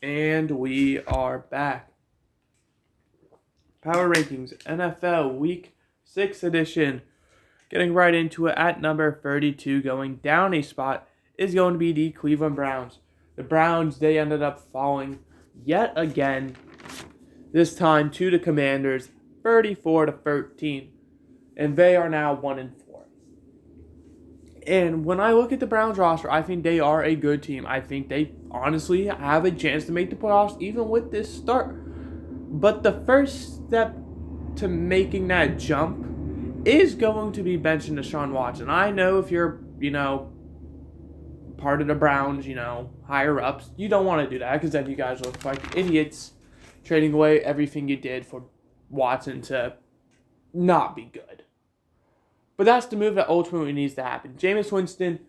And we are back. Power Rankings NFL Week 6 edition. Getting right into it at number 32, going down a spot, is going to be the Cleveland Browns. The Browns, they ended up falling yet again, this time to the Commanders, 34-13. And they are now 1-4. And when I look at the Browns roster, I think they are a good team. I think they honestly have a chance to make the playoffs even with this start. But the first step to making that jump is going to be benching Deshaun Watson. I know if you're, part of the Browns, higher ups, you don't want to do that because then you guys look like idiots trading away everything you did for Watson to not be good. But that's the move that ultimately needs to happen. Jameis Winston,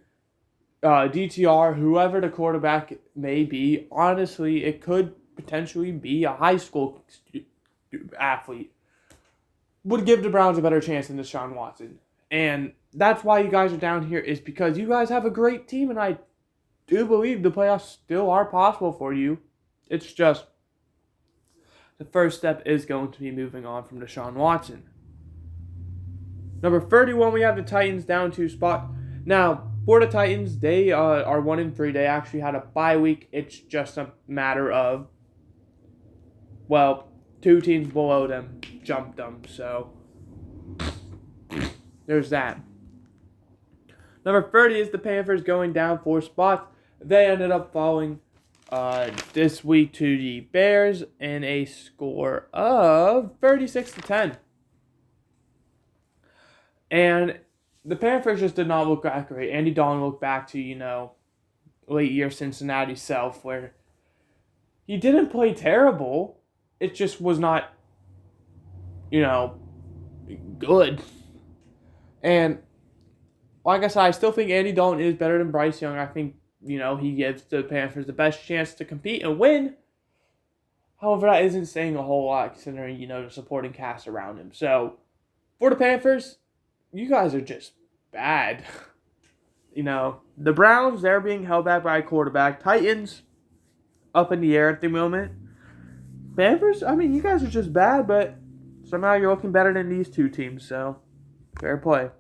DTR, whoever the quarterback may be, honestly, it could potentially be a high school athlete, would give the Browns a better chance than Deshaun Watson. And that's why you guys are down here, is because you guys have a great team, and I do believe the playoffs still are possible for you. It's just the first step is going to be moving on from Deshaun Watson. Number 31, we have the Titans down 2 spot. Now, for the Titans, they are 1-3. They actually had a bye week. It's just a matter of, 2 teams below them jumped them. So, there's that. Number 30 is the Panthers, going down 4 spots. They ended up falling this week to the Bears in a score of 36-10. And the Panthers just did not look that great. Andy Dalton looked back to, late year Cincinnati self, where he didn't play terrible. It just was not, good. And like I said, I still think Andy Dalton is better than Bryce Young. I think, he gives the Panthers the best chance to compete and win. However, that isn't saying a whole lot considering, the supporting cast around him. So, for the Panthers, you guys are just bad. The Browns, they're being held back by a quarterback. Titans, up in the air at the moment. Panthers, you guys are just bad, but somehow you're looking better than these two teams, so fair play.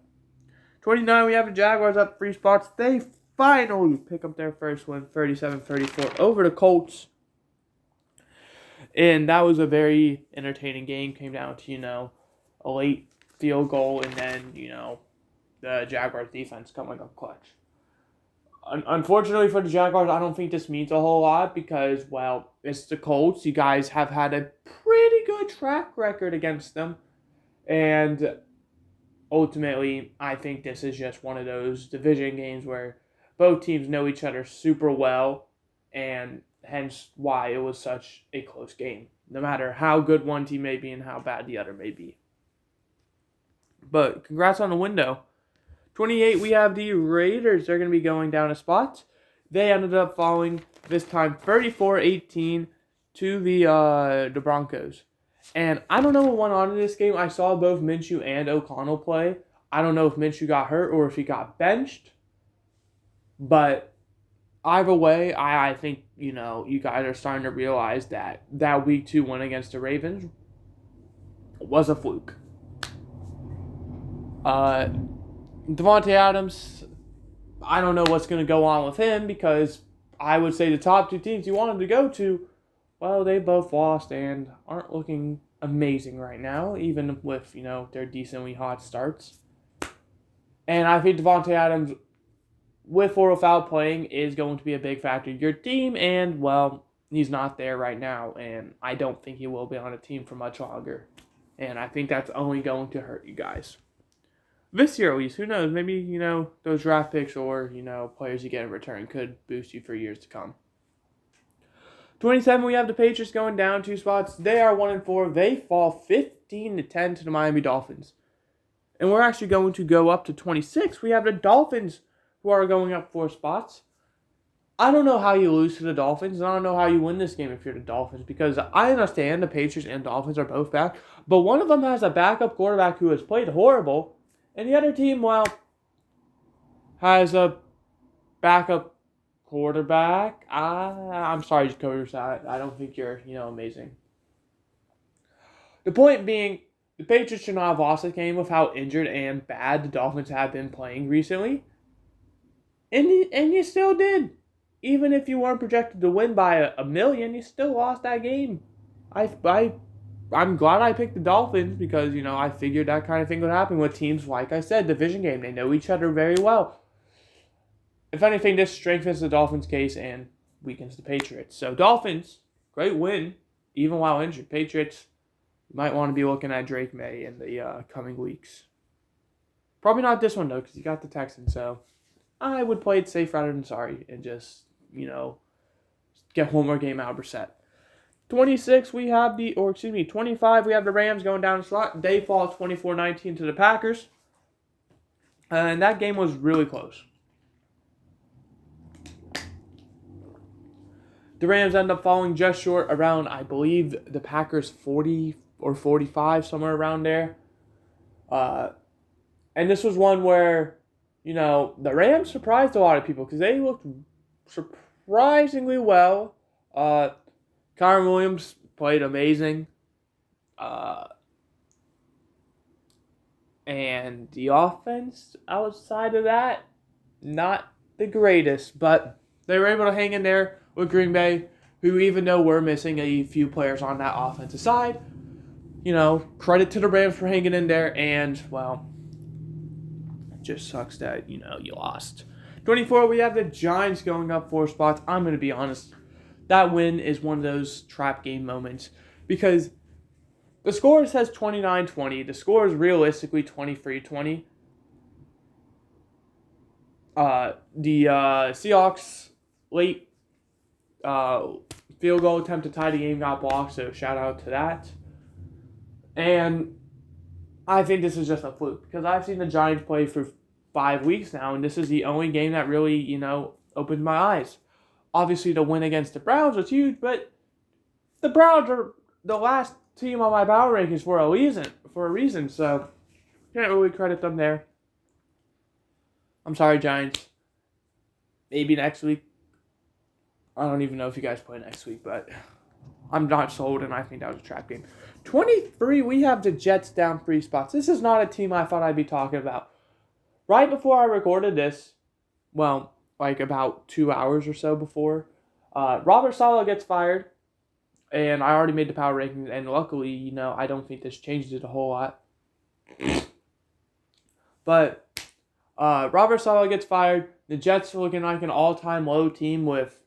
29, we have the Jaguars up 3 spots. They finally pick up their first win, 37-34, over the Colts. And that was a very entertaining game. Came down to, a late field goal, and then, the Jaguars defense coming up clutch. Unfortunately for the Jaguars, I don't think this means a whole lot because, it's the Colts. You guys have had a pretty good track record against them. And ultimately, I think this is just one of those division games where both teams know each other super well, and hence why it was such a close game, no matter how good one team may be and how bad the other may be. But congrats on the window. 28, we have the Raiders. They're going to be going down a spot. They ended up falling this time 34-18 to the Broncos. And I don't know what went on in this game. I saw both Minshew and O'Connell play. I don't know if Minshew got hurt or if he got benched. But either way, I think, you guys are starting to realize that Week 2 win against the Ravens was a fluke. Davante Adams, I don't know what's going to go on with him because I would say the top 2 teams you want him to go to, they both lost and aren't looking amazing right now, even with, their decently hot starts. And I think Davante Adams, with or without playing, is going to be a big factor in your team, and, he's not there right now, and I don't think he will be on a team for much longer. And I think that's only going to hurt you guys. This year, at least, who knows? Maybe, those draft picks or, players you get in return could boost you for years to come. 27, we have the Patriots going down 2 spots. They are 1-4. They fall 15-10 to the Miami Dolphins. And we're actually going to go up to 26. We have the Dolphins, who are going up 4 spots. I don't know how you lose to the Dolphins, and I don't know how you win this game if you're the Dolphins, because I understand the Patriots and Dolphins are both back, but one of them has a backup quarterback who has played horrible, and the other team, has a backup Quarterback, I'm sorry, Dakota Side. I don't think you're, amazing. The point being, the Patriots should not have lost the game with how injured and bad the Dolphins have been playing recently. And you still did. Even if you weren't projected to win by a million, you still lost that game. I'm glad I picked the Dolphins because, I figured that kind of thing would happen with teams, like I said, division game. They know each other very well. If anything, this strengthens the Dolphins' case and weakens the Patriots. So, Dolphins, great win, even while injured. Patriots, you might want to be looking at Drake May in the coming weeks. Probably not this one, though, because you got the Texans. So, I would play it safe rather than sorry and just, get one more game out of Brissett. 25, we have the Rams going down the slot. They fall 24-19 to the Packers. And that game was really close. The Rams end up falling just short around, I believe, the Packers 40 or 45, somewhere around there. And this was one where, the Rams surprised a lot of people because they looked surprisingly well. Kyren Williams played amazing. And the offense outside of that, not the greatest, but they were able to hang in there with Green Bay, who, even though we're missing a few players on that offensive side, credit to the Rams for hanging in there, and, well, it just sucks that, you lost. 24, we have the Giants going up 4 spots. I'm going to be honest, that win is one of those trap game moments, because the score says 29-20. The score is realistically 23-20. The Seahawks late field goal attempt to tie the game got blocked, so shout out to that. And I think this is just a fluke because I've seen the Giants play for 5 weeks now, and this is the only game that really, opened my eyes. Obviously, the win against the Browns was huge, but the Browns are the last team on my power rankings for a reason, so can't really credit them there. I'm sorry, Giants. Maybe next week. I don't even know if you guys play next week, but I'm not sold, and I think that was a trap game. 23, we have the Jets down 3 spots. This is not a team I thought I'd be talking about. Right before I recorded this, well, like about 2 hours or so before, Robert Saleh gets fired, and I already made the power rankings, and luckily, I don't think this changes it a whole lot. But Robert Saleh gets fired. The Jets are looking like an all-time low team with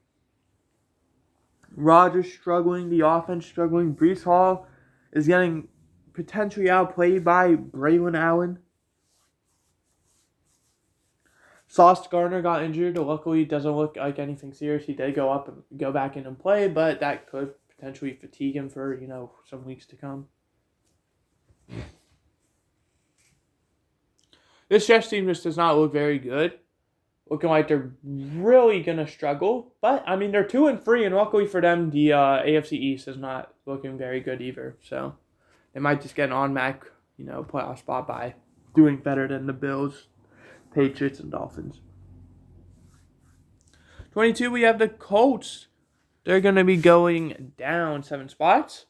Rodgers struggling, the offense struggling. Breece Hall is getting potentially outplayed by Braylon Allen. Sauce Gardner got injured. Luckily, it doesn't look like anything serious. He did go back in and play, but that could potentially fatigue him for, some weeks to come. This Jets team just does not look very good. Looking like they're really going to struggle. But, they're 2-3, and luckily for them, the AFC East is not looking very good either. So, they might just get an automatic, playoff spot by doing better than the Bills, Patriots, and Dolphins. 22, we have the Colts. They're going to be going down 7 spots.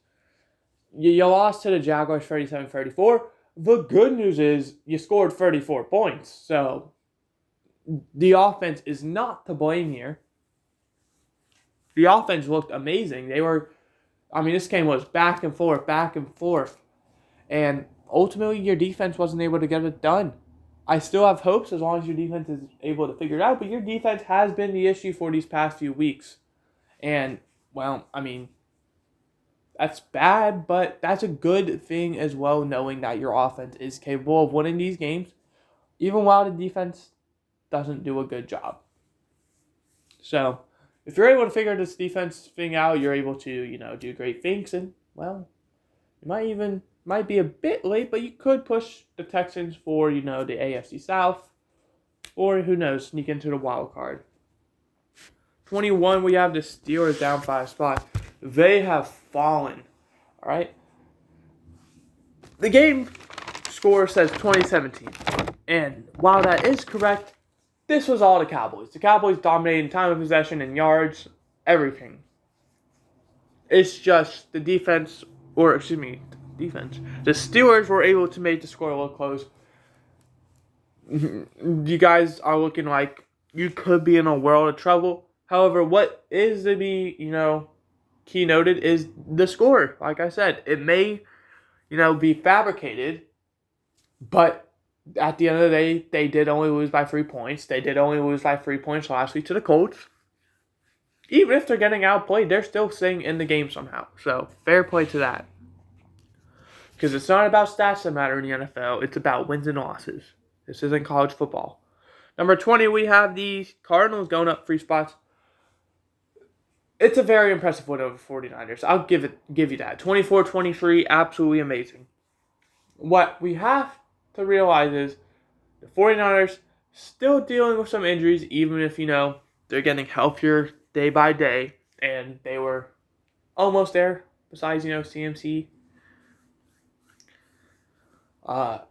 You lost to the Jaguars 37-34. The good news is you scored 34 points. So, the offense is not to blame here. The offense looked amazing. This game was back and forth. And ultimately, your defense wasn't able to get it done. I still have hopes as long as your defense is able to figure it out. But your defense has been the issue for these past few weeks. And, that's bad, but that's a good thing as well, knowing that your offense is capable of winning these games, even while the defense doesn't do a good job. So, if you're able to figure this defense thing out, you're able to, do great things. And, well, you might be a bit late, but you could push the Texans for, the AFC South. Or, who knows, sneak into the wild card. 21, we have the Steelers down 5 spots. They have fallen. All right? The game score says 2017. And while that is correct, this was all the Cowboys. The Cowboys dominated time of possession and yards, everything. It's just the defense. The Steelers were able to make the score a little close. You guys are looking like you could be in a world of trouble. However, what is to be, keynoted is the score. Like I said, it may, be fabricated, but at the end of the day, they did only lose by 3 points. They did only lose by 3 points last week to the Colts. Even if they're getting outplayed, they're still staying in the game somehow. So, fair play to that. Because it's not about stats that matter in the NFL. It's about wins and losses. This isn't college football. Number 20, we have the Cardinals going up 3 spots. It's a very impressive win over 49ers. I'll give you that. 24-23, absolutely amazing. What we have to realize is the 49ers still dealing with some injuries, even if, they're getting healthier day by day. And they were almost there, besides, CMC. And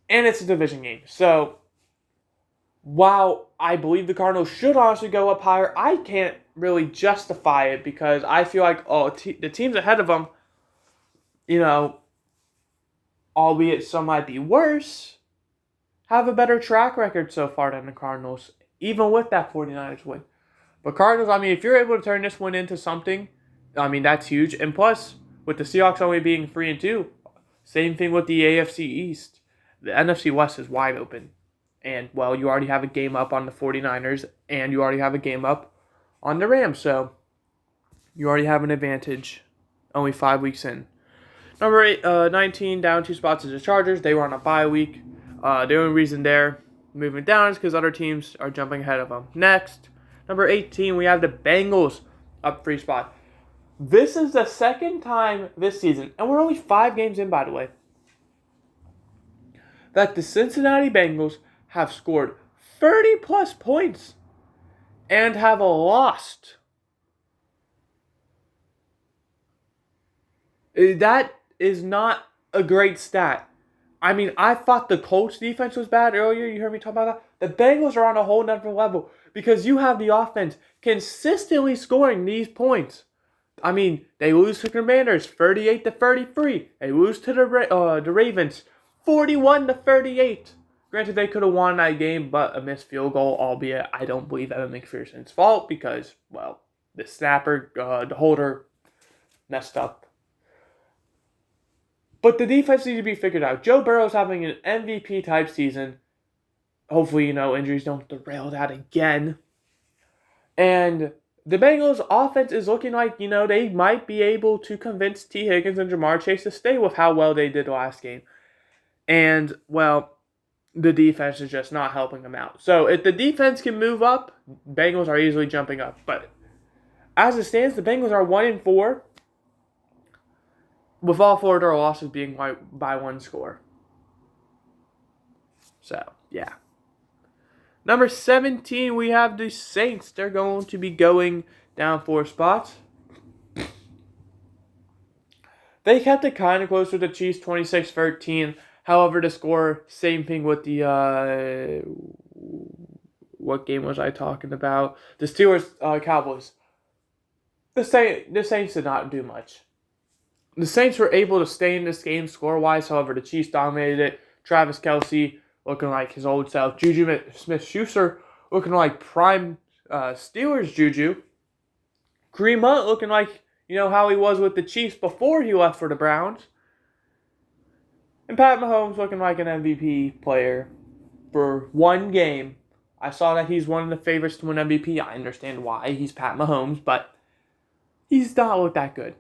it's a division game. So, while I believe the Cardinals should honestly go up higher, I can't really justify it because I feel like the teams ahead of them, albeit some might be worse, have a better track record so far than the Cardinals, even with that 49ers win. But Cardinals, if you're able to turn this one into something, that's huge. And plus, with the Seahawks only being 3-2, same thing with the AFC East. The NFC West is wide open. And, you already have a game up on the 49ers, and you already have a game up on the Rams. So, you already have an advantage only 5 weeks in. Number 19, down 2 spots is the Chargers. They were on a bye week. The only reason they're moving down is because other teams are jumping ahead of them. Next, number 18, we have the Bengals up 3 spots. This is the second time this season, and we're only 5 games in, by the way, that the Cincinnati Bengals have scored 30-plus points and have lost. That is not a great stat. I thought the Colts defense was bad earlier. You heard me talk about that. The Bengals are on a whole nother level because you have the offense consistently scoring these points. They lose to the Commanders 38-33. They lose to the Ravens 41-38. Granted, they could have won that game, but a missed field goal, albeit I don't believe Evan McPherson's fault because, the snapper, the holder, messed up. But the defense needs to be figured out. Joe Burrow's having an MVP-type season. Hopefully, injuries don't derail that again. And the Bengals' offense is looking like, they might be able to convince T. Higgins and Jamar Chase to stay with how well they did last game. And, the defense is just not helping them out. So, if the defense can move up, Bengals are easily jumping up. But, as it stands, the Bengals are 1-4, with all 4 of their losses being by 1 score. So, yeah. Number 17, we have the Saints. They're going to be going down 4 spots. They kept it kind of close with the Chiefs, 26-13. However, the score, same thing with the, what game was I talking about? The Steelers, Cowboys. The Saints did not do much. The Saints were able to stay in this game score-wise. However, the Chiefs dominated it. Travis Kelce looking like his old self. Juju Smith-Schuster looking like prime Steelers Juju. Kareem Hunt looking like, how he was with the Chiefs before he left for the Browns. And Pat Mahomes looking like an MVP player for 1 game. I saw that he's one of the favorites to win MVP. I understand why. He's Pat Mahomes, but he's not looked that good.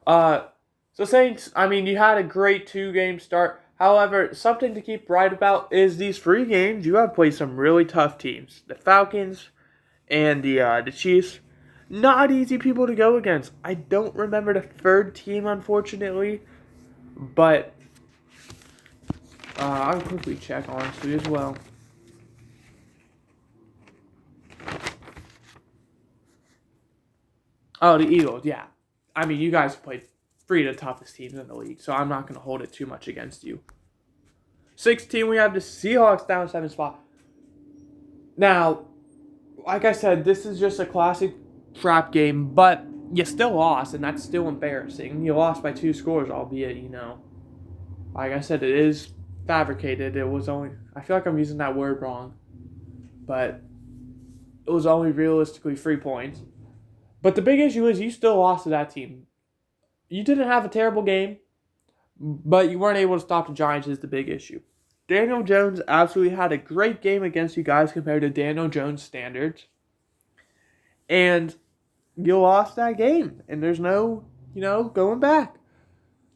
So Saints, you had a great 2-game start. However, something to keep right about is these 3 games, you have played some really tough teams. The Falcons and the Chiefs. Not easy people to go against. I don't remember the 3rd team, unfortunately. But I'll quickly check, honestly, as well. Oh, the Eagles, yeah. You guys played 3 of the toughest teams in the league, so I'm not going to hold it too much against you. 16, we have the Seahawks down 7 spot. Now, like I said, this is just a classic trap game, but you still lost, and that's still embarrassing. You lost by 2 scores, albeit, like I said, it is fabricated. It was only, I feel like I'm using that word wrong, but it was only realistically 3 points. But the big issue is you still lost to that team. You didn't have a terrible game, but you weren't able to stop the Giants is the big issue. Daniel Jones absolutely had a great game against you guys compared to Daniel Jones standards. And you lost that game. And there's no, going back.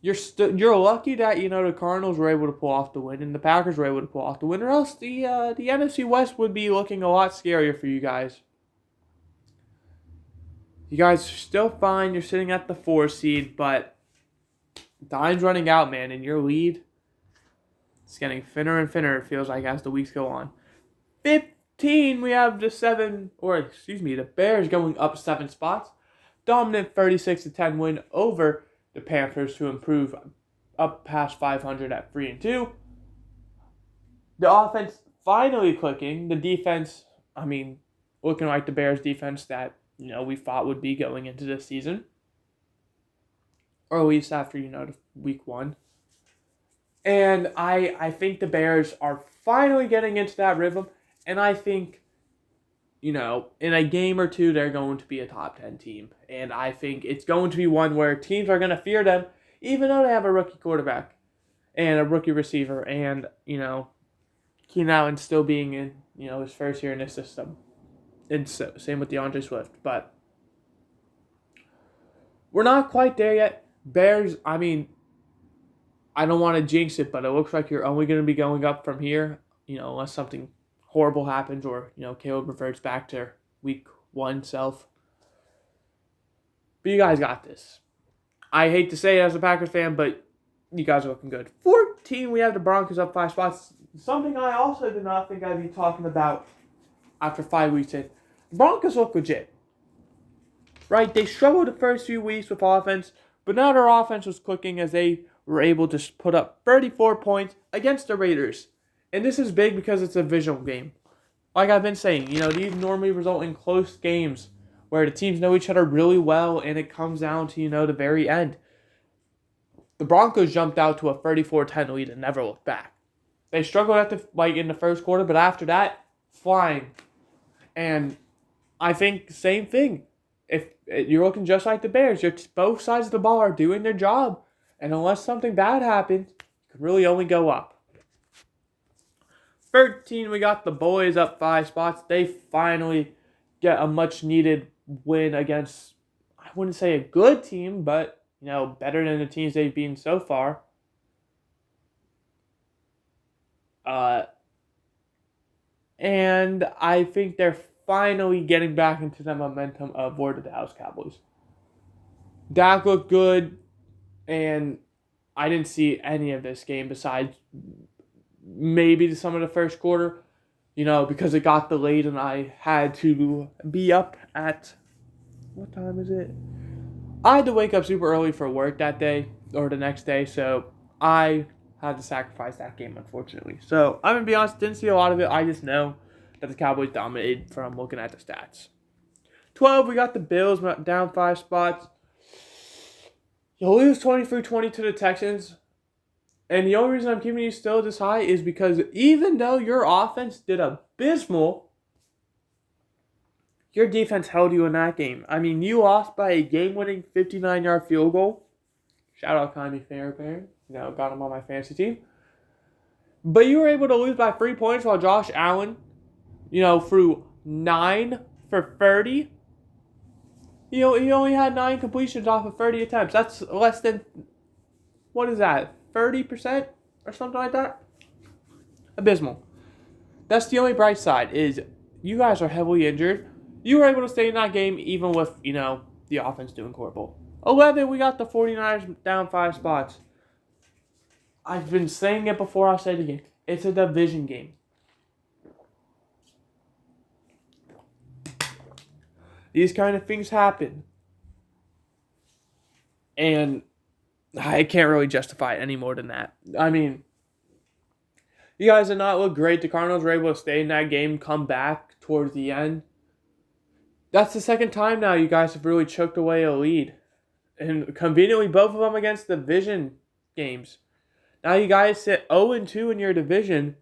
You're lucky that, the Cardinals were able to pull off the win and the Packers were able to pull off the win, or else the NFC West would be looking a lot scarier for you guys. You guys are still fine. You're sitting at the 4 seed, but time's running out, man, and your lead is getting thinner and thinner, it feels like, as the weeks go on. 15, we have the Bears going up 7 spots. Dominant 36-10 win over the Panthers to improve up past 500 at 3-2. The offense finally clicking. The defense, looking like the Bears defense that, we thought would be going into this season. Or at least after, the week 1. And I think the Bears are finally getting into that rhythm. And I think, in a game or two, they're going to be a top 10 team. And I think it's going to be one where teams are going to fear them, even though they have a rookie quarterback and a rookie receiver. And, Keenan Allen still being in, his first year in this system. And so, same with DeAndre Swift. But we're not quite there yet. Bears, I don't want to jinx it, but it looks like you're only going to be going up from here, unless something horrible happens or, Caleb reverts back to week 1 self. But you guys got this. I hate to say it as a Packers fan, but you guys are looking good. 14, we have the Broncos up 5 spots. Something I also did not think I'd be talking about after 5 weeks in. Broncos look legit. Right? They struggled the first few weeks with offense, but now their offense was clicking as they were able to put up 34 points against the Raiders. And this is big because it's a visual game. Like I've been saying, these normally result in close games where the teams know each other really well and it comes down to, the very end. The Broncos jumped out to a 34-10 lead and never looked back. They struggled in the first quarter, but after that, flying. And I think same thing. If you're looking just like the Bears, both sides of the ball are doing their job. And unless something bad happens, you can really only go up. 13, we got the boys up 5 spots. They finally get a much-needed win against, I wouldn't say a good team, but, better than the teams they've been so far. And I think they're finally getting back into the momentum of the Dallas Cowboys. Dak looked good, and I didn't see any of this game besides maybe some of the first quarter, because it got delayed and I had to be up at, what time is it? I had to wake up super early for work that day, or the next day, so I had to sacrifice that game, unfortunately. So, I'm going to be honest, didn't see a lot of it. I just know that the Cowboys dominated from looking at the stats. 12, we got the Bills down 5 spots. You lose 23-20 to the Texans. And the only reason I'm keeping you still this high is because even though your offense did abysmal, your defense held you in that game. You lost by a game-winning 59-yard field goal. Shout out Kylie Fairbairn. Got him on my fantasy team. But you were able to lose by 3 points while Josh Allen, threw 9 for 30. He only had 9 completions off of 30 attempts. That's less than, what is that, 30% or something like that? Abysmal. That's the only bright side, is you guys are heavily injured. You were able to stay in that game even with, the offense doing horrible. 11, we got the 49ers down 5 spots. I've been saying it before, I'll say it again. It's a division game. These kind of things happen. And I can't really justify it any more than that. You guys did not look great. The Cardinals were able to stay in that game, come back towards the end. That's the second time now you guys have really choked away a lead. And conveniently, both of them against division games. Now you guys sit 0-2 in your division.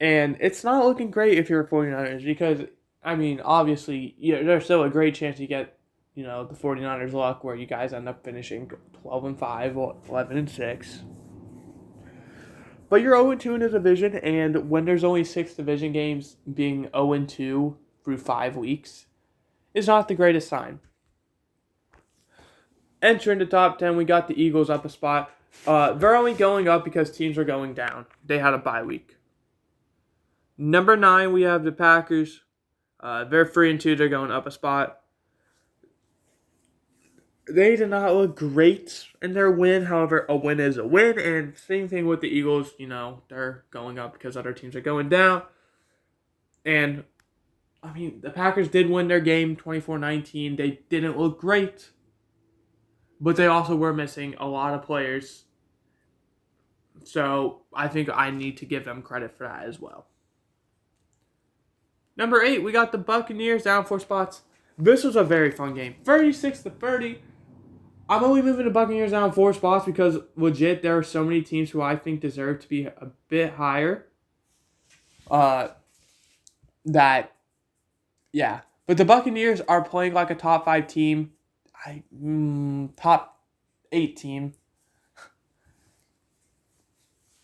And it's not looking great if you're 49ers because, obviously, there's still a great chance you get, the 49ers luck where you guys end up finishing 12-5 or 11-6. But you're 0-2 in the division, and when there's only 6 division games, being 0-2 through 5 weeks is not the greatest sign. Entering the top 10, we got the Eagles up a spot. They're only going up because teams are going down. They had a bye week. Number 9, we have the Packers. They're 3-2. They're going up a spot. They did not look great in their win. However, a win is a win. And same thing with the Eagles. They're going up because other teams are going down. And, the Packers did win their game 24-19. They didn't look great. But they also were missing a lot of players. So I think I need to give them credit for that as well. Number 8, we got the Buccaneers down 4 spots. This was a very fun game. 36-30. I'm only moving the Buccaneers down 4 spots because legit there are so many teams who I think deserve to be a bit higher. But the Buccaneers are playing like a top 5 team. Top 8 team.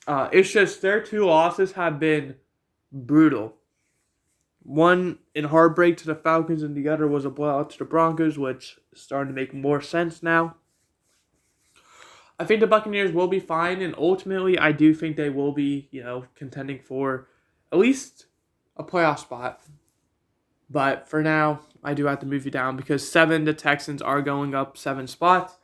It's just their 2 losses have been brutal. One in heartbreak to the Falcons, and the other was a blowout to the Broncos, which is starting to make more sense now. I think the Buccaneers will be fine, and ultimately, I do think they will be, contending for at least a playoff spot. But for now, I do have to move you down because 7, the Texans are going up 7 spots.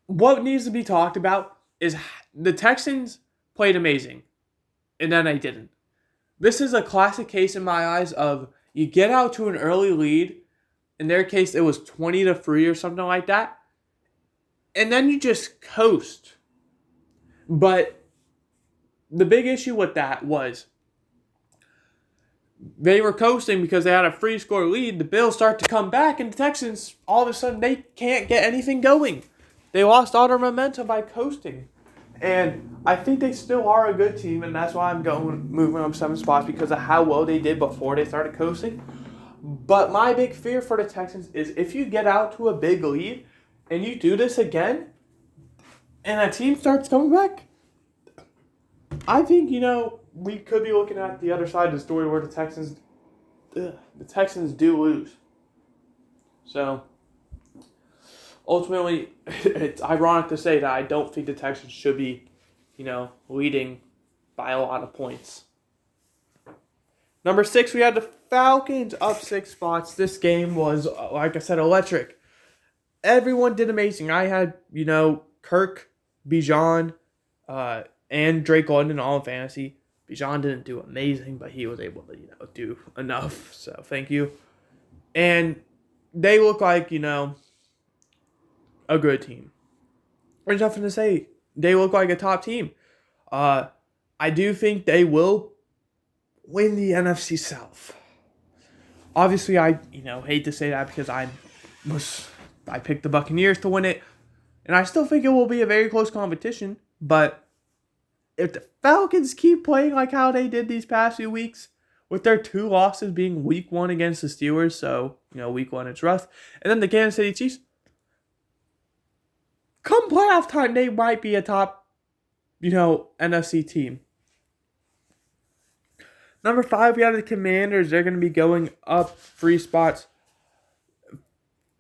What needs to be talked about is the Texans played amazing, and then they didn't. This is a classic case in my eyes of you get out to an early lead. In their case, it was 20-3 or something like that. And then you just coast. But the big issue with that was they were coasting because they had a free score lead. The Bills start to come back, and the Texans, all of a sudden, they can't get anything going. They lost all their momentum by coasting. And I think they still are a good team, and that's why I'm moving up 7 spots because of how well they did before they started coasting. But my big fear for the Texans is if you get out to a big lead and you do this again, and a team starts coming back, I think, we could be looking at the other side of the story where the Texans do lose. So ultimately, it's ironic to say that I don't think the Texans should be, leading by a lot of points. Number 6, we had the Falcons up 6 spots. This game was, like I said, electric. Everyone did amazing. I had, Kirk, Bijan, and Drake London all in fantasy. Bijan didn't do amazing, but he was able to, do enough. So thank you. And they look like, a good team. There's nothing to say. They look like a top team. I do think they will win the NFC South. Obviously, I hate to say that because I picked the Buccaneers to win it, and I still think it will be a very close competition. But if the Falcons keep playing like how they did these past few weeks, with their 2 losses being week 1 against the Steelers, so week 1 it's rough, and then the Kansas City Chiefs. Come playoff time, they might be a top, NFC team. Number 5, we have the Commanders. They're going to be going up 3 spots.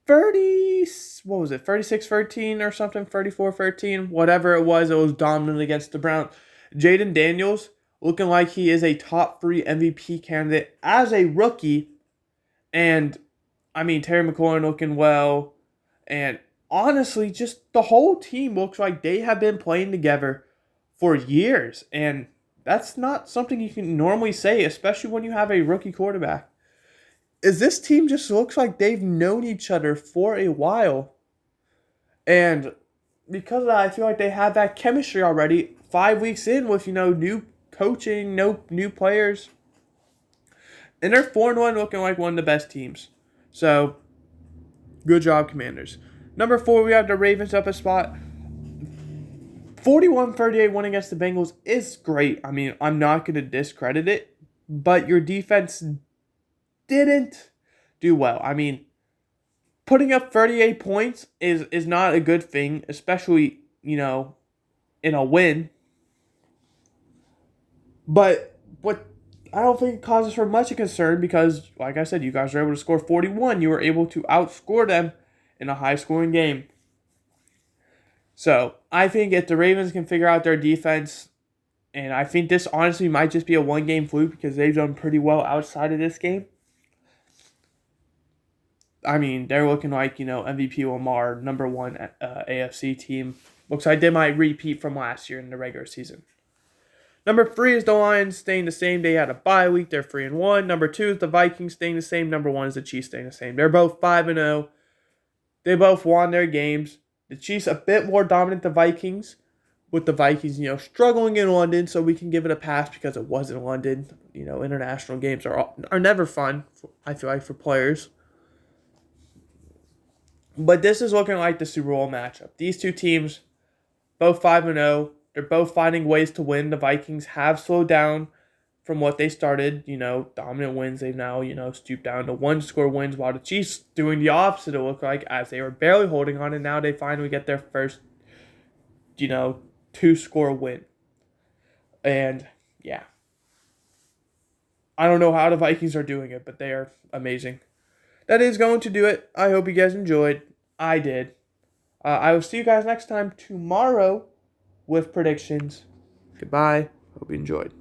36-13 or something, 34-13, whatever it was dominant against the Browns. Jaden Daniels looking like he is a top 3 MVP candidate as a rookie. And, Terry McLaurin looking well. And honestly, just the whole team looks like they have been playing together for years. And that's not something you can normally say, especially when you have a rookie quarterback. This team just looks like they've known each other for a while. And because of that, I feel like they have that chemistry already 5 weeks in with, new coaching, no new players. And they're 4-1, looking like one of the best teams. So, good job, Commanders. Number 4, we have the Ravens up a spot. 41-38 win against the Bengals is great. I mean, I'm not going to discredit it, but your defense didn't do well. I mean, putting up 38 points is not a good thing, especially, in a win. But what I don't think it causes for much of concern because, like I said, you guys were able to score 41. You were able to outscore them in a high-scoring game. So, I think if the Ravens can figure out their defense, and I think this honestly might just be a one-game fluke because they've done pretty well outside of this game. I mean, they're looking like, MVP Lamar, number 1 AFC team. Looks like they might repeat from last year in the regular season. Number 3 is the Lions staying the same. They had a bye week. They're 3-1. Number 2 is the Vikings staying the same. Number 1 is the Chiefs staying the same. They're both 5-0. They both won their games. The Chiefs a bit more dominant than the Vikings, with the Vikings, struggling in London, so we can give it a pass because it was in London. International games are never fun, I feel like, for players. But this is looking like the Super Bowl matchup. These two teams, both 5-0. They're both finding ways to win. The Vikings have slowed down from what they started. Dominant wins. They've now, stooped down to 1-score wins, while the Chiefs doing the opposite, it looked like, as they were barely holding on, and now they finally get their first, 2-score win. And, yeah. I don't know how the Vikings are doing it, but they are amazing. That is going to do it. I hope you guys enjoyed. I did. I will see you guys next time tomorrow with predictions. Goodbye. Hope you enjoyed.